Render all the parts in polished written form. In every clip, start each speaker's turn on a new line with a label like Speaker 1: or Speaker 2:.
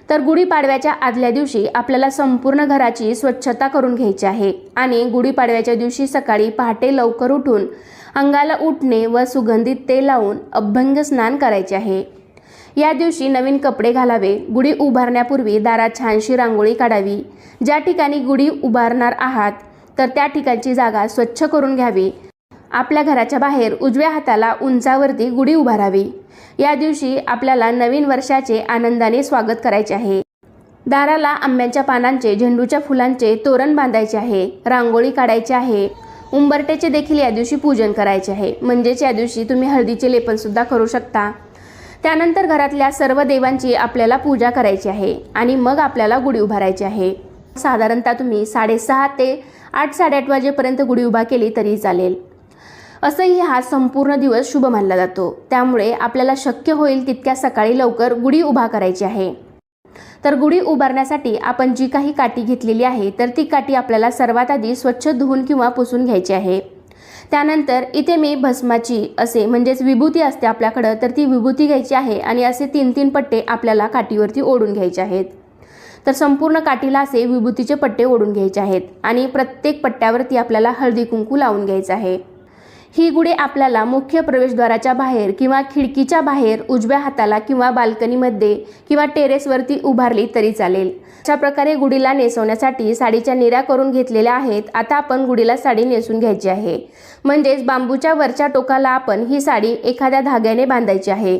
Speaker 1: तर गुढीपाडव्याच्या आदल्या दिवशी आपल्याला संपूर्ण घराची स्वच्छता करून घ्यायची आहे आणि गुढीपाडव्याच्या दिवशी सकाळी पहाटे लवकर उठून अंगाला उठणे व सुगंधित तेल लावून अभ्यंग स्नान करायचे आहे। या दिवशी नवीन कपडे घालावे। गुढी उभारण्यापूर्वी दारात छानशी रांगोळी काढावी। ज्या ठिकाणी गुढी उभारणार आहात तर त्या ठिकाणची जागा स्वच्छ करून घ्यावी। आपल्या घराच्या बाहेर उजव्या हाताला उंचावरती गुढी उभारावी। या दिवशी आपल्याला नवीन वर्षाचे आनंदाने स्वागत करायचे आहे। दाराला आंब्याच्या पानांचे, झेंडूच्या फुलांचे तोरण बांधायचे आहे। रांगोळी काढायची आहे। उंबरठ्याचे देखील या दिवशी पूजन करायचे आहे। म्हणजेच या दिवशी तुम्ही हळदीचे लेपन सुद्धा करू शकता। त्यानंतर घरातल्या सर्व देवांची आपल्याला पूजा करायची आहे आणि मग आपल्याला गुढी उभारायची आहे। साधारणतः तुम्ही 6:30 ते 8-8:30 वाजेपर्यंत गुढी उभा केली तरी चालेल। असंही हा संपूर्ण दिवस शुभ मानला जातो। त्यामुळे आपल्याला शक्य होईल तितक्या सकाळी लवकर गुढी उभा करायची आहे। तर गुढी उभारण्यासाठी आपण जी काही काठी घेतलेली आहे तर ती काठी आपल्याला सर्वात आधी स्वच्छ धुवून किंवा पुसून घ्यायची आहे। त्यानंतर इथे मी भस्माची असे म्हणजेच विभूती असते आपल्याकडे, तर ती विभूती घ्यायची आहे आणि असे 3-3 पट्टे आपल्याला काठीवरती ओढून घ्यायचे आहेत। तर संपूर्ण काठीला असे विभूतीचे पट्टे ओढून घ्यायचे आहेत आणि प्रत्येक पट्ट्यावरती आपल्याला हळदी कुंकू लावून घ्यायचं आहे। ही गुढी आपल्याला मुख्य प्रवेशद्वाराच्या बाहेर किंवा खिडकीच्या बाहेर उजव्या हाताला किंवा बाल्कनीमध्ये किंवा टेरेसवरती उभारली तरी चालेल। अशा प्रकारे गुढीला नेसवण्यासाठी साडीच्या निऱ्या करून घेतलेल्या आहेत। आता आपण गुढीला साडी नेसून घ्यायची आहे। म्हणजेच बांबूच्या वरच्या टोकाला आपण ही साडी एखाद्या धाग्याने बांधायची आहे।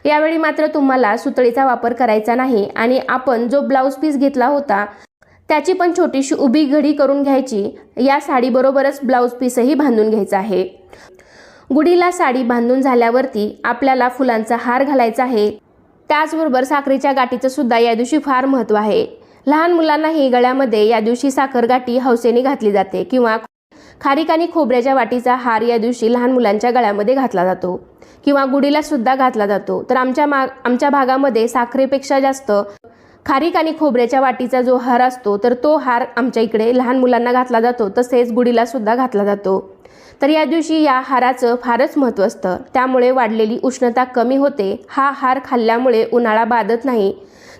Speaker 1: यावेळी मात्र तुम्हाला सुतळीचा वापर करायचा नाही आणि आपण जो ब्लाऊज पीस घेतला होता त्याची पण छोटीशी उभी घडी करून घ्यायची। या साडीबरोबरच ब्लाऊज पीसही बांधून घ्यायचा आहे। गुढीला साडी बांधून झाल्यावरती आपल्याला फुलांचा हार घालायचा आहे। त्याचबरोबर साखरेच्या गाठीचं सुद्धा या दिवशी फार महत्त्व आहे। लहान मुलांनाही गळ्यामध्ये या दिवशी साखर गाठी हौसेने घातली जाते किंवा खारीक आणि खोबऱ्याच्या वाटीचा हार या दिवशी लहान मुलांच्या गळ्यामध्ये घातला जातो किंवा गुढीला सुद्धा घातला जातो। तर आमच्या भागामध्ये साखरेपेक्षा जास्त खारीक आणि खोबऱ्याच्या वाटीचा जो हार असतो तर तो हार आमच्या इकडे लहान मुलांना घातला जातो, तसेच गुढीला सुद्धा घातला जातो। तर या दिवशी या हाराचं फारच महत्त्व असतं। त्यामुळे वाढलेली उष्णता कमी होते। हा हार खाल्ल्यामुळे उन्हाळा बाधत नाही।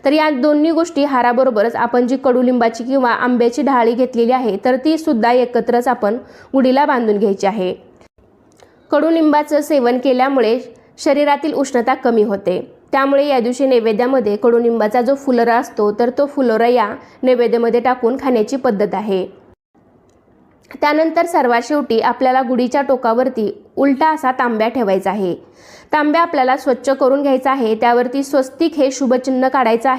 Speaker 1: तर या दोन्ही गोष्टी हाराबरोबरच आपण जी कडुलिंबाची किंवा आंब्याची ढाळी घेतलेली आहे तर ती सुद्धा एकत्रच आपण गुढीला बांधून घ्यायची आहे। कडुलिंबाचं सेवन केल्यामुळे शरीरातील उष्णता कमी होते। त्यामुळे या दिवशी नैवेद्यामध्ये कडुलिंबाचा जो फुलोरा असतो तर तो फुलोरा या नैवेद्यामध्ये टाकून खाण्याची पद्धत आहे। त्यानंतर सर्वात शेवटी आपल्याला गुढीच्या टोकावरती उलटा असा तांब्या ठेवायचा आहे। तांब्या आपल्याला स्वच्छ करून घ्यायचा आहे। त्यावरती स्वस्तिक हे शुभचिन्ह काढायचं आहे।